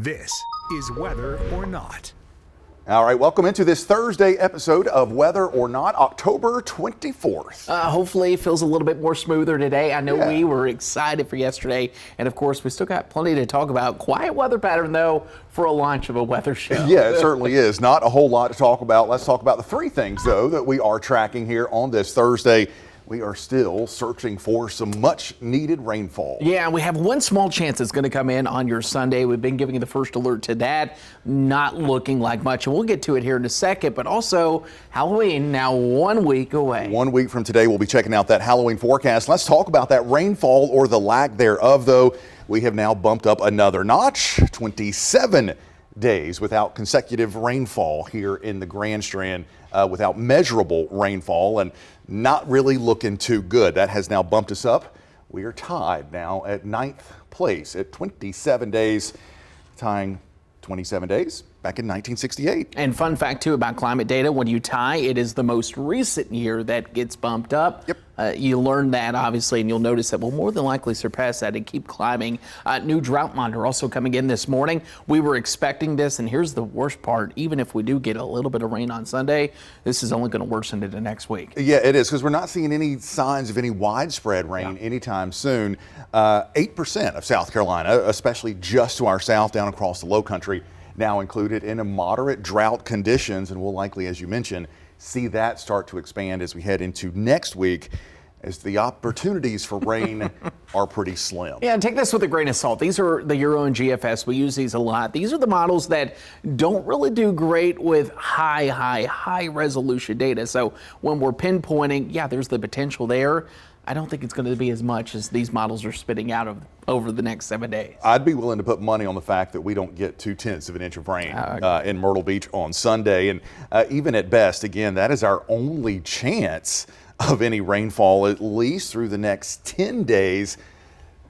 This is Whether or Not. All right, welcome into this Thursday episode of Whether or Not, October 24th. Hopefully it feels a little bit more smoother today. I know we were excited for yesterday, and of course we still got plenty to talk about. Quiet weather pattern though for a launch of a weather show. Yeah, it certainly is. Not a whole lot to talk about. Let's talk about the three things though that we are tracking here on this Thursday. We are still searching for some much needed rainfall. Yeah, we have one small chance it's going to come in on your Sunday. We've been giving you the first alert to that. Not looking like much, and we'll get to it here in a second. But also, Halloween now 1 week away. 1 week from today, we'll be checking out that Halloween forecast. Let's talk about that rainfall or the lack thereof, though. We have now bumped up another notch, 27 days without consecutive rainfall here in the Grand Strand, without measurable rainfall, and not really looking too good. That has now bumped us up. We are tied now at 9th place at 27 days, tying 27 days back in 1968. And fun fact too about climate data, when you tie, it is the most recent year that gets bumped up. Yep. You learn that obviously, and you'll notice that we'll more than likely surpass that and keep climbing. New drought monitor also coming in this morning. We were expecting this, and here's the worst part. Even if we do get a little bit of rain on Sunday, this is only going to worsen into next week. Yeah, it is, because we're not seeing any signs of any widespread rain anytime soon. 8% of South Carolina, especially just to our south down across the low country, now included in a moderate drought conditions, and we'll likely, as you mentioned, see that start to expand as we head into next week, as the opportunities for rain are pretty slim. Yeah, and take this with a grain of salt. These are the Euro and GFS. We use these a lot. These are the models that don't really do great with high resolution data. So when we're pinpointing, yeah, there's the potential there. I don't think it's going to be as much as these models are spitting out over the next 7 days. I'd be willing to put money on the fact that we don't get 0.2 of an inch of rain in Myrtle Beach on Sunday. And even at best, again, that is our only chance of any rainfall, at least through the next 10 days.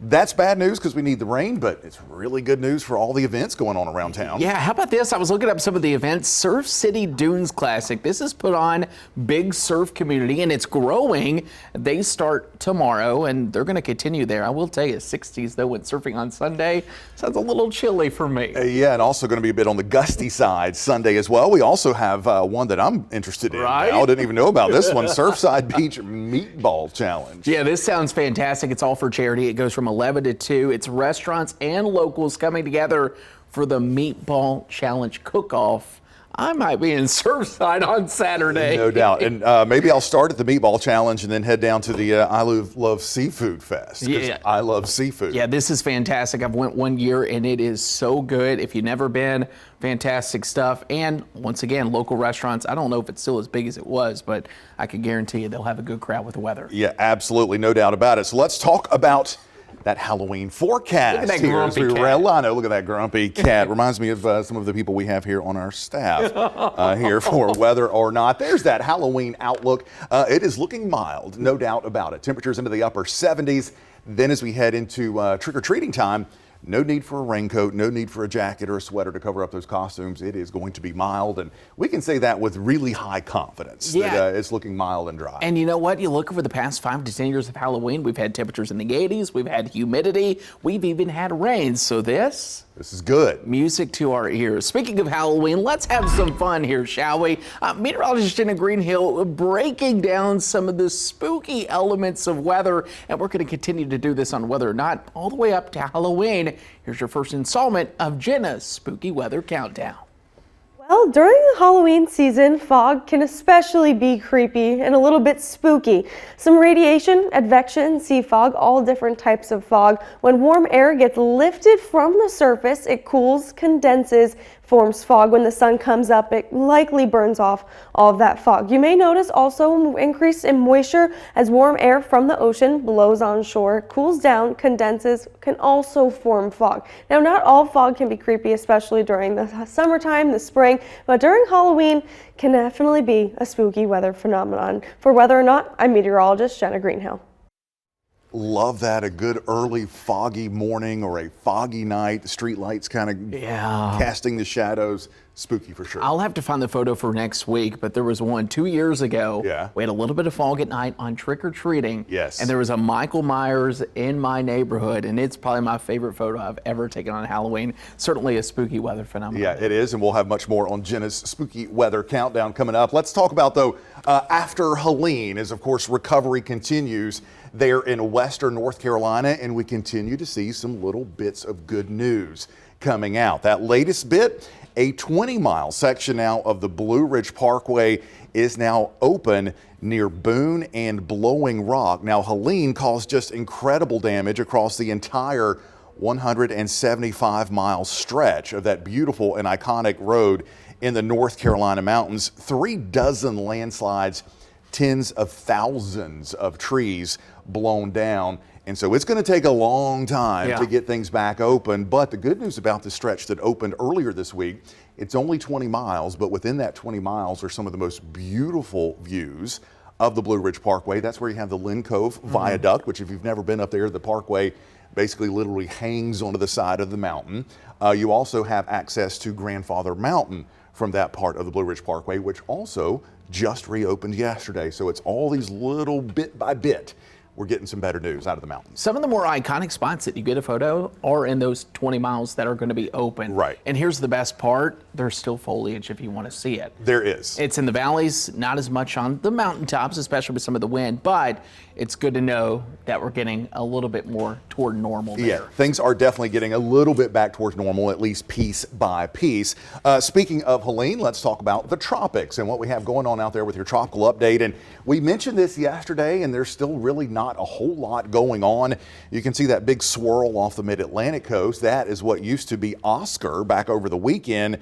That's bad news because we need the rain, but it's really good news for all the events going on around town. Yeah, how about this? I was looking up some of the events. Surf City Dunes Classic. This is put on big surf community, and it's growing. They start tomorrow, and they're going to continue there. I will tell you, 60s, though, when surfing on Sunday. Sounds a little chilly for me. Yeah, and also going to be a bit on the gusty side Sunday as well. We also have one that I'm interested in now. I didn't even know about this one, Surfside Beach Meatball Challenge. Yeah, this sounds fantastic. It's all for charity. It goes from 11 to 2. It's restaurants and locals coming together for the Meatball Challenge cook-off. I might be in Surfside on Saturday. No doubt. And maybe I'll start at the Meatball Challenge and then head down to the I Love Seafood Fest. Yeah. I love seafood. Yeah, this is fantastic. I've went 1 year and it is so good. If you've never been, fantastic stuff. And once again, local restaurants. I don't know if it's still as big as it was, but I can guarantee you they'll have a good crowd with the weather. Yeah, absolutely. No doubt about it. So let's talk about that Halloween forecast. Look at that grumpy cat. I know, look at that grumpy cat. Reminds me of some of the people we have here on our staff here for Whether or Not. There's that Halloween outlook. It is looking mild, no doubt about it. Temperatures into the upper 70s. Then as we head into trick-or-treating time, no need for a raincoat, no need for a jacket or a sweater to cover up those costumes. It is going to be mild, and we can say that with really high confidence that it's looking mild and dry. And you know what? You look over the past 5 to 10 years of Halloween, we've had temperatures in the 80s, we've had humidity, we've even had rain. So this is good. Music to our ears. Speaking of Halloween, let's have some fun here, shall we? Meteorologist Jenna Greenhill breaking down some of the spooky elements of weather, and we're going to continue to do this on Whether or Not all the way up to Halloween. Here's your first installment of Jenna's Spooky Weather Countdown. Well, during the Halloween season, fog can especially be creepy and a little bit spooky. Some radiation, advection, sea fog, all different types of fog. When warm air gets lifted from the surface, it cools, condenses, forms fog. When the sun comes up, it likely burns off all of that fog. You may notice also increase in moisture as warm air from the ocean blows on shore, cools down, condenses, can also form fog. Now, not all fog can be creepy, especially during the summertime, the spring, but during Halloween can definitely be a spooky weather phenomenon. For Whether or Not, I'm meteorologist Jenna Greenhill. Love that. A good early foggy morning or a foggy night. The street lights kind of casting the shadows. spooky for sure. I'll have to find the photo for next week, but there was one 2 years ago. Yeah. We had a little bit of fog at night on trick-or-treating. Yes. And there was a Michael Myers in my neighborhood, and it's probably my favorite photo I've ever taken on Halloween. Certainly a spooky weather phenomenon. Yeah, it is, and we'll have much more on Jenna's spooky weather countdown coming up. Let's talk about, though, after Helene, as of course recovery continues there in western North Carolina, and we continue to see some little bits of good news coming out. That latest bit, a 20-mile section now of the Blue Ridge Parkway is now open near Boone and Blowing Rock. Now, Helene caused just incredible damage across the entire 175-mile stretch of that beautiful and iconic road in the North Carolina mountains. 36 landslides, tens of thousands of trees blown down. And so it's going to take a long time to get things back open. But the good news about this stretch that opened earlier this week, it's only 20 miles, but within that 20 miles are some of the most beautiful views of the Blue Ridge Parkway. That's where you have the Lynn Cove Viaduct, which if you've never been up there, the parkway basically literally hangs onto the side of the mountain. You also have access to Grandfather Mountain from that part of the Blue Ridge Parkway, which also just reopened yesterday. So it's all these little bit by bit. We're getting some better news out of the mountains. Some of the more iconic spots that you get a photo are in those 20 miles that are going to be open. Right. And here's the best part. There's still foliage if you want to see it. There is. It's in the valleys, not as much on the mountaintops, especially with some of the wind, but it's good to know that we're getting a little bit more toward normal there. Yeah, things are definitely getting a little bit back towards normal, at least piece by piece. Speaking of Helene, let's talk about the tropics and what we have going on out there with your tropical update. And we mentioned this yesterday, and there's still really not a whole lot going on. You can see that big swirl off the mid-Atlantic coast. That is what used to be Oscar back over the weekend.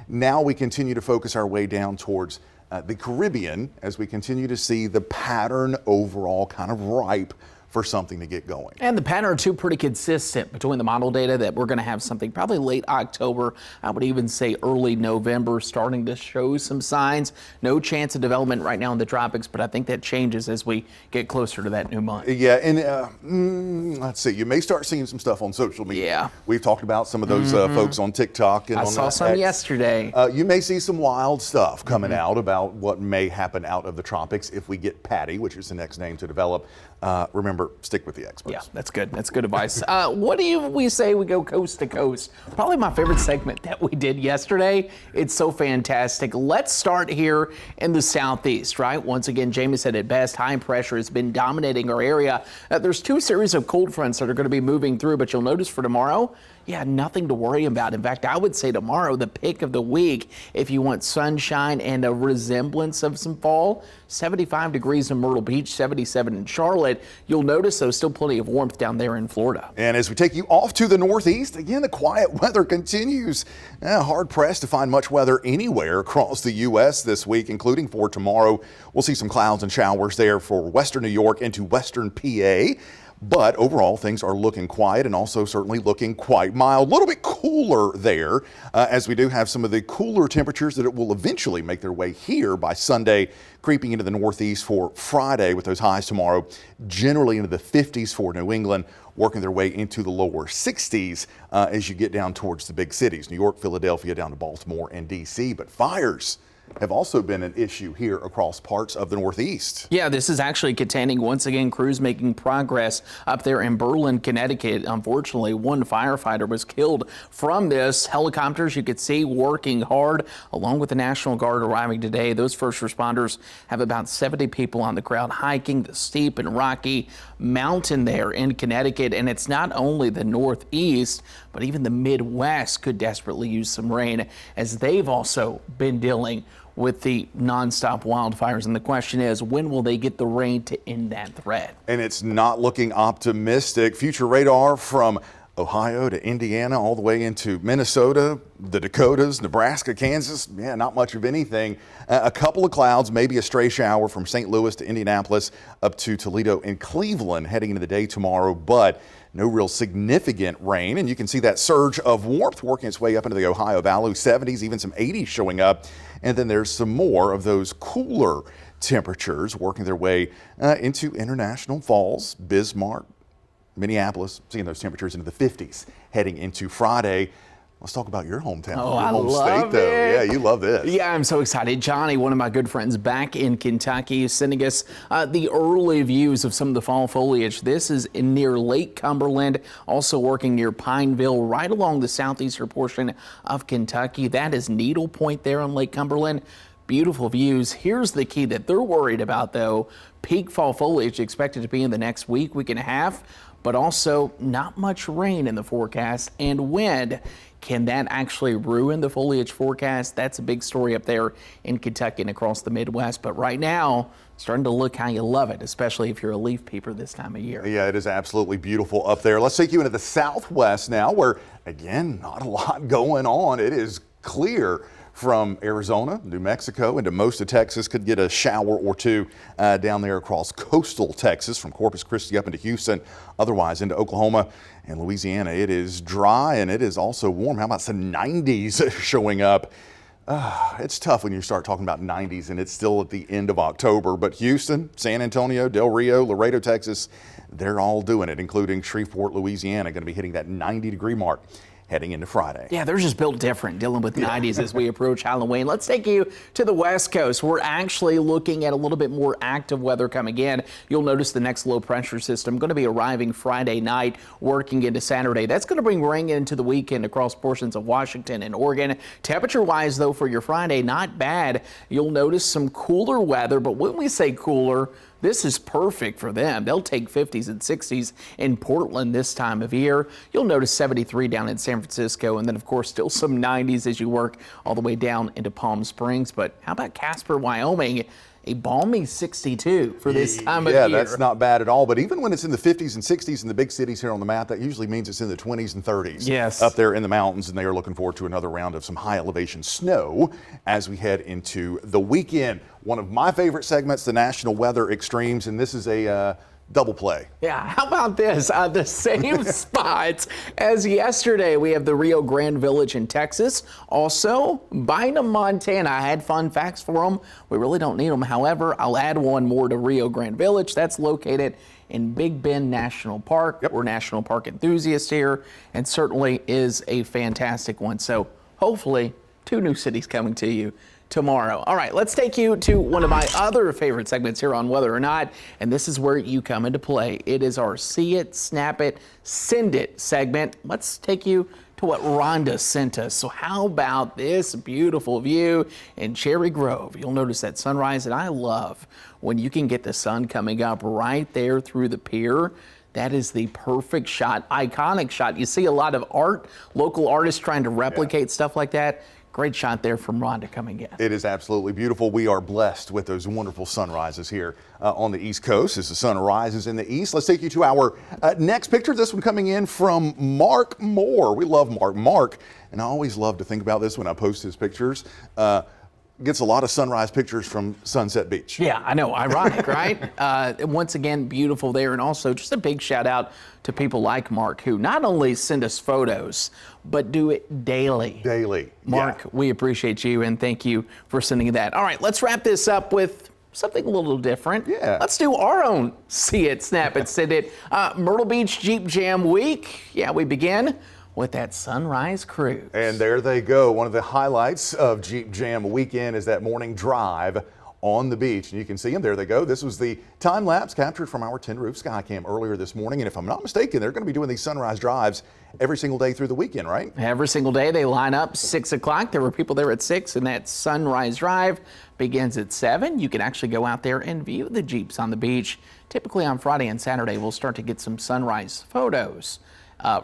Now we continue to focus our way down towards the Caribbean as we continue to see the pattern overall kind of ripe for something to get going. And the pattern too pretty consistent between the model data that we're going to have something probably late October, I would even say early November, starting to show some signs. No chance of development right now in the tropics, but I think that changes as we get closer to that new month. Yeah, and let's see, you may start seeing some stuff on social media. Yeah. We've talked about some of those folks on TikTok. And I on saw some X. yesterday. You may see some wild stuff coming out about what may happen out of the tropics if we get Patty, which is the next name to develop. Remember, stick with the experts. Yeah, that's good. That's good advice. What do we say we go coast to coast? Probably my favorite segment that we did yesterday. It's so fantastic. Let's start here in the southeast, right? Once again, Jamie said it best, high pressure has been dominating our area. There's two series of cold fronts that are going to be moving through, but you'll notice for tomorrow, yeah, nothing to worry about. In fact, I would say tomorrow, the pick of the week, if you want sunshine and a resemblance of some fall, 75 degrees in Myrtle Beach, 77 in Charlotte. You'll notice, though, still plenty of warmth down there in Florida. And as we take you off to the northeast, again, the quiet weather continues. Hard pressed to find much weather anywhere across the U.S. this week, including for tomorrow. We'll see some clouds and showers there for western New York into western PA. But overall, things are looking quiet and also certainly looking quite mild. A little bit cooler there, as we do have some of the cooler temperatures that it will eventually make their way here by Sunday, creeping into the northeast for Friday with those highs tomorrow, generally into the 50s for New England, working their way into the lower 60s as you get down towards the big cities, New York, Philadelphia, down to Baltimore and D.C. But fires have also been an issue here across parts of the Northeast. Yeah, this is actually containing, once again, crews making progress up there in Berlin, Connecticut. Unfortunately, one firefighter was killed from this. Helicopters, you could see, working hard, along with the National Guard arriving today. Those first responders have about 70 people on the ground hiking the steep and rocky mountain there in Connecticut. And it's not only the Northeast, but even the Midwest could desperately use some rain, as they've also been dealing with the nonstop wildfires. And the question is, when will they get the rain to end that threat? And it's not looking optimistic. Future radar from Ohio to Indiana, all the way into Minnesota, the Dakotas, Nebraska, Kansas. Yeah, not much of anything. A couple of clouds, maybe a stray shower from St. Louis to Indianapolis up to Toledo and Cleveland heading into the day tomorrow, but no real significant rain. And you can see that surge of warmth working its way up into the Ohio Valley, 70s, even some 80s showing up. And then there's some more of those cooler temperatures working their way into International Falls, Bismarck, Minneapolis, seeing those temperatures into the 50s heading into Friday. Let's talk about your hometown, Oh, your I home love state, though. it. Yeah, you love this. Yeah, I'm so excited. Johnny, one of my good friends back in Kentucky, is sending us the early views of some of the fall foliage. This is near Lake Cumberland, also working near Pineville, right along the southeastern portion of Kentucky. That is Needle Point there on Lake Cumberland. Beautiful views. Here's the key that they're worried about, though. Peak fall foliage expected to be in the next week and a half, but also not much rain in the forecast and wind. Can that actually ruin the foliage forecast? That's a big story up there in Kentucky and across the Midwest. But right now, starting to look how you love it, especially if you're a leaf peeper this time of year. Yeah, it is absolutely beautiful up there. Let's take you into the Southwest now, where, again, not a lot going on. It is clear from Arizona, New Mexico, into most of Texas. Could get a shower or two down there across coastal Texas from Corpus Christi up into Houston. Otherwise, into Oklahoma and Louisiana, it is dry and it is also warm. How about some 90s showing up? It's tough when you start talking about 90s and it's still at the end of October. But Houston, San Antonio, Del Rio, Laredo, Texas, they're all doing it, including Shreveport, Louisiana, going to be hitting that 90-degree mark heading into Friday. Yeah, they're just built different, dealing with 90s as we approach Halloween. Let's take you to the West Coast. We're actually looking at a little bit more active weather coming in. You'll notice the next low pressure system going to be arriving Friday night, working into Saturday. That's going to bring rain into the weekend across portions of Washington and Oregon. Temperature-wise, though, for your Friday, not bad. You'll notice some cooler weather, but when we say cooler, this is perfect for them. They'll take 50s and 60s in Portland this time of year. You'll notice 73 down in San Francisco, and then, of course, still some 90s as you work all the way down into Palm Springs. But how about Casper, Wyoming? A balmy 62 for this time of year. Yeah, that's not bad at all. But even when it's in the 50s and 60s in the big cities here on the map, that usually means it's in the 20s and 30s. Yes. Up there in the mountains, and they are looking forward to another round of some high elevation snow as we head into the weekend. One of my favorite segments, the National Weather Extremes, and this is a double play. Yeah, how about this? The same spots as yesterday. We have the Rio Grande Village in Texas. Also, Bynum, Montana. I had fun facts for them. We really don't need them. However, I'll add one more to Rio Grande Village. That's located in Big Bend National Park. Yep. We're national park enthusiasts here, and certainly is a fantastic one. So hopefully, 2 new cities coming to you tomorrow. All right, let's take you to one of my other favorite segments here on Weather or Not, and this is where you come into play. It is our See It, Snap It, Send It segment. Let's take you to what Rhonda sent us. So how about this beautiful view in Cherry Grove? You'll notice that sunrise that I love when you can get the sun coming up right there through the pier. That is the perfect shot, iconic shot. You see a lot of art, local artists trying to replicate stuff like that. Great shot there from Rhonda coming in. It is absolutely beautiful. We are blessed with those wonderful sunrises here on the East Coast as the sun rises in the east. Let's take you to our next picture. This one coming in from Mark Moore. We love Mark. Mark, and I always love to think about this when I post his pictures, gets a lot of sunrise pictures from Sunset Beach. Yeah, I know. Ironic, right? Once again, beautiful there. And also just a big shout out to people like Mark, who not only send us photos, but do it daily. Daily. Mark, yeah. We appreciate you and thank you for sending that. All right, let's wrap this up with something a little different. Yeah. Let's do our own See It, Snap It, Send It. Myrtle Beach Jeep Jam Week. Yeah, we begin with that sunrise cruise. And there they go. One of the highlights of Jeep Jam weekend is that morning drive on the beach. And you can see them. There they go. This was the time lapse captured from our Tin Roof Skycam earlier this morning. And if I'm not mistaken, they're going to be doing these sunrise drives every single day through the weekend, right? Every single day they line up 6 o'clock. There were people there at 6, and that sunrise drive begins at 7. You can actually go out there and view the Jeeps on the beach. Typically on Friday and Saturday, we'll start to get some sunrise photos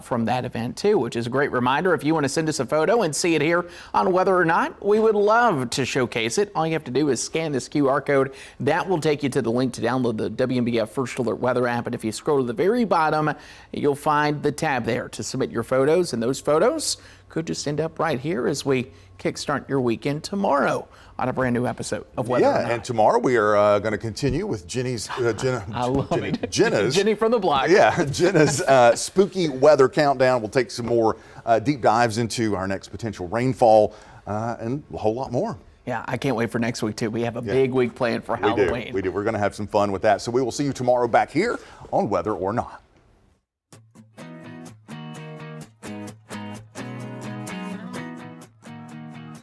from that event too, which is a great reminder. If you want to send us a photo and see it here on Weather or Not, we would love to showcase it. All you have to do is scan this QR code. That will take you to the link to download the WNBF First Alert Weather app. And if you scroll to the very bottom, you'll find the tab there to submit your photos. And those photos could just end up right here as we kickstart your weekend tomorrow on a brand new episode of Weather or Not. Yeah, and tomorrow we are going to continue with Jenny's, Jenna's Jenny from the block. Yeah, Jenna's spooky weather countdown. We'll take some more deep dives into our next potential rainfall and a whole lot more. Yeah, I can't wait for next week too. We have a big week planned for Halloween. We do. We're going to have some fun with that. So we will see you tomorrow back here on Weather or Not.